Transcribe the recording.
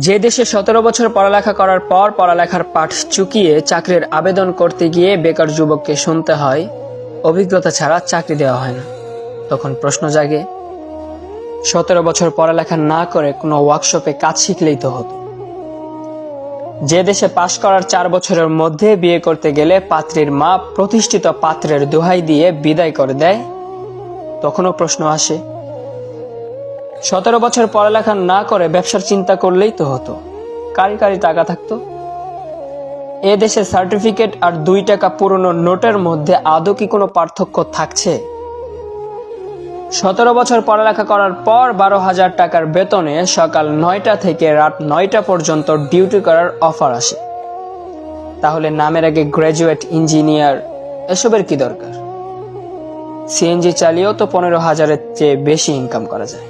যে দেশে 17 বছর পড়ালেখা করার পর পড়ালেখার পাঠ চুকিয়ে চাকরির আবেদন করতে গিয়ে বেকার যুবককে শুনতে হয় অভিজ্ঞতা ছাড়া চাকরি দেওয়া হয় না, তখন প্রশ্ন জাগে 17 বছর পড়ালেখা না করে কোনো ওয়ার্কশপে কাজ শিখলেই তো হতো। যে দেশে পাশ করার 4 বছরের মধ্যে বিয়ে করতে গেলে পাত্রীর মা প্রতিষ্ঠিত পাত্রের দোহাই দিয়ে বিদায় করে দেয়, তখনও প্রশ্ন আসে 17 বছর পড়ালেখা না করে ব্যবসার চিন্তা করলেই তো হতো, কারি কারি টাকা থাকতো। এ দেশে সার্টিফিকেট আর 2 টাকা পুরনো নোটের মধ্যে আদৌ কি কোনো পার্থক্য থাকছে? 17 বছর পড়ালেখা করার পর 12,000 টাকার বেতনে সকাল 9টা থেকে রাত 9টা পর্যন্ত ডিউটি করার অফার আসে। তাহলে নামের আগে গ্র্যাজুয়েট, ইঞ্জিনিয়ার এসবের কি দরকার? সিএনজি চালিয়েও তো 15,000-এর চেয়ে বেশি ইনকাম করা যায়।